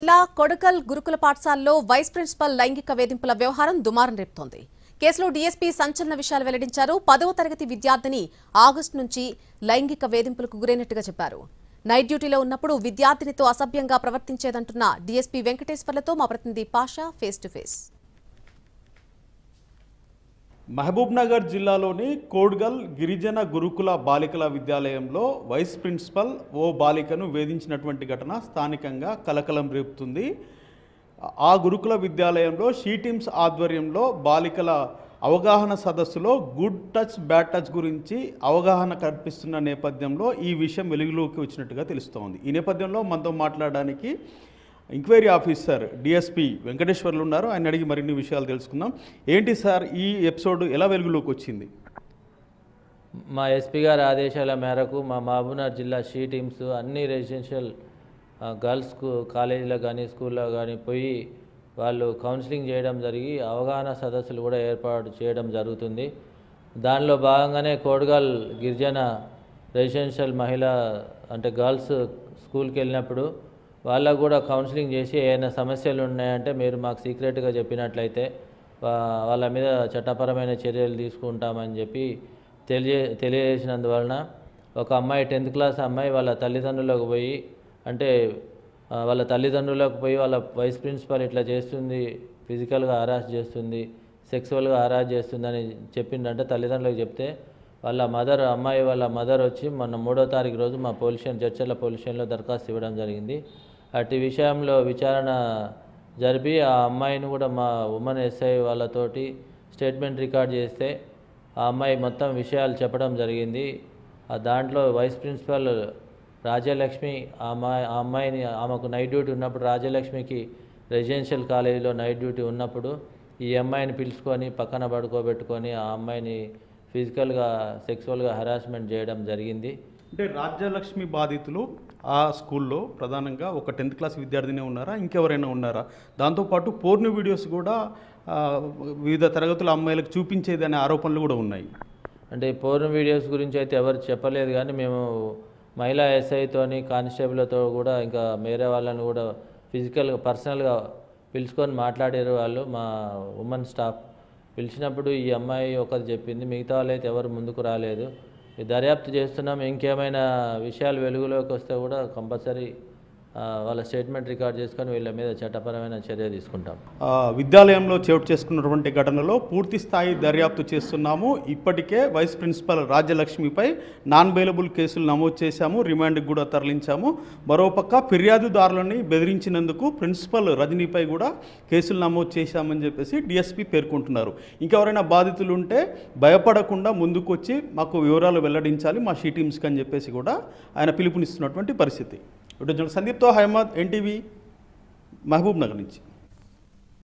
జిల్లా కొడకల్ గురుకుల పాఠశాలలో వైస్ ప్రిన్సిపల్ లైంగిక వేధింపుల వ్యవహారం దుమారం రేపుతోంది. కేసులో డీఎస్పీ సంచలన విషయాలు వెల్లడించారు. 10వ తరగతి విద్యార్థిని ఆగస్టు నుంచి లైంగిక వేధింపులకు గురైనట్టుగా చెప్పారు. నైట్ డ్యూటీలో ఉన్నప్పుడు విద్యార్థినితో అసభ్యంగా ప్రవర్తించేదంటున్న డీఎస్పీ వెంకటేశ్వర్లతో మా ప్రతినిధి Pasha face to face. Mahabubnagar జిల్లాలోని కోడ్గల్ గిరిజన గురుకుల బాలికల విద్యాలయంలో వైస్ ప్రిన్సిపల్ ఓ బాలికను వేధించినటువంటి ఘటన స్థానికంగా కలకలం రేపుతుంది. ఆ గురుకుల విద్యాలయంలో షీ టీమ్స్ ఆధ్వర్యంలో బాలికల అవగాహన సదస్సులో గుడ్ టచ్ బ్యాడ్ టచ్ గురించి అవగాహన కల్పిస్తున్న నేపథ్యంలో ఈ విషయం వెలుగులోకి వచ్చినట్టుగా తెలుస్తోంది. ఈ నేపథ్యంలో మనతో మాట్లాడడానికి ఎంక్వైరీ ఆఫీసర్ డిఎస్పీ వెంకటేశ్వర్లు ఉన్నారు. ఆయన అడిగి మరిన్ని విషయాలు తెలుసుకుందాం. ఏంటి సార్ ఈ ఎపిసోడ్ ఎలా వెలుగులోకి వచ్చింది? మా ఎస్పీ గారి ఆదేశాల మేరకు మా మహబూబ్నగర్ జిల్లా షీ టీమ్స్ అన్ని రెసిడెన్షియల్ గర్ల్స్ కాలేజీలో కానీ స్కూల్లో కానీ పోయి వాళ్ళు కౌన్సిలింగ్ చేయడం జరిగి అవగాహన సదస్సులు కూడా ఏర్పాటు చేయడం జరుగుతుంది. దానిలో భాగంగానే కోడ్గల్ గిరిజన రెసిడెన్షియల్ మహిళా అంటే గర్ల్స్ స్కూల్కి వెళ్ళినప్పుడు వాళ్ళకు కూడా కౌన్సిలింగ్ చేసి ఏమైనా సమస్యలు ఉన్నాయంటే మీరు మాకు సీక్రెట్గా చెప్పినట్లయితే వాళ్ళ మీద చట్టపరమైన చర్యలు తీసుకుంటామని చెప్పి తెలియజేసినందువలన ఒక అమ్మాయి 10th క్లాస్ అమ్మాయి వాళ్ళ తల్లిదండ్రులకు పోయి వాళ్ళ వైస్ ప్రిన్సిపల్ ఇట్లా చేస్తుంది, ఫిజికల్గా హరాస్ చేస్తుంది, సెక్సువల్గా హరాస్ చేస్తుందని చెప్పిందంటే తల్లిదండ్రులకు చెప్తే అమ్మాయి వాళ్ళ మదర్ వచ్చి మొన్న 3వ తారీఖు రోజు మా జడ్చర్ల పోలీస్ స్టేషన్లో దరఖాస్తు ఇవ్వడం జరిగింది. అటు విషయంలో విచారణ జరిపి ఆ అమ్మాయిని కూడా మా ఉమెన్ ఎస్ఐ వాళ్ళతోటి స్టేట్మెంట్ రికార్డ్ చేస్తే ఆ అమ్మాయి మొత్తం విషయాలు చెప్పడం జరిగింది. దాంట్లో వైస్ ప్రిన్సిపల్ రాజ్యలక్ష్మి అమ్మాయిని ఆమెకు నైట్ డ్యూటీ ఉన్నప్పుడు రాజ్యలక్ష్మికి రెసిడెన్షియల్ కాలేజీలో నైట్ డ్యూటీ ఉన్నప్పుడు ఈ అమ్మాయిని పిలుచుకొని పక్కన పడుకోబెట్టుకొని ఆ అమ్మాయిని ఫిజికల్గా సెక్సువల్గా హరాస్మెంట్ చేయడం జరిగింది. అంటే రాజ్యలక్ష్మి బాధితులు ఆ స్కూల్లో ప్రధానంగా ఒక 10th క్లాస్ విద్యార్థినే ఉన్నారా, ఇంకెవరైనా ఉన్నారా? దాంతోపాటు పోర్న్ వీడియోస్ కూడా వివిధ తరగతుల అమ్మాయిలకు చూపించేదనే ఆరోపణలు కూడా ఉన్నాయి. అంటే పోర్న్ వీడియోస్ గురించి అయితే ఎవరు చెప్పలేదు, కానీ మేము మహిళా ఎస్ఐతోని కానిస్టేబుల్తో కూడా ఇంకా వేరే వాళ్ళని కూడా ఫిజికల్గా పర్సనల్గా పిలుచుకొని మాట్లాడారు. వాళ్ళు మా ఉమెన్ స్టాఫ్ పిలిచినప్పుడు ఈ అమ్మాయి ఒకరు చెప్పింది, మిగతా వాళ్ళు అయితే ఎవరు ముందుకు రాలేదు. దర్యాప్తు చేస్తున్నాం. ఇంకేమైనా విషయాలు వెలుగులోకి వస్తే కూడా కంపల్సరీ వాళ్ళ స్టేట్మెంట్ రికార్డ్ చేసుకొని వీళ్ళ మీద చట్టపరమైన చర్య తీసుకుంటాం. విద్యాలయంలో చోటు చేసుకున్నటువంటి ఘటనలో పూర్తి స్థాయి దర్యాప్తు చేస్తున్నాము. ఇప్పటికే వైస్ ప్రిన్సిపల్ రాజ్యలక్ష్మిపై నాన్ బెయిలబుల్ కేసులు నమోదు చేశాము, రిమాండ్కి కూడా తరలించాము. మరోపక్క ఫిర్యాదుదారులని బెదిరించినందుకు ప్రిన్సిపల్ రజనీపై కూడా కేసులు నమోదు చేశామని చెప్పేసి డిఎస్పీ పేర్కొంటున్నారు. ఇంకెవరైనా బాధితులు ఉంటే భయపడకుండా ముందుకు వచ్చి మాకు వివరాలు వెల్లడించాలి మా షీ టీమ్స్కి అని చెప్పేసి కూడా ఆయన పిలుపునిస్తున్నటువంటి పరిస్థితి. సందీప్తో హైమద్, ఎన్టీవీ, మహబూబ్ నగర్ నుంచి.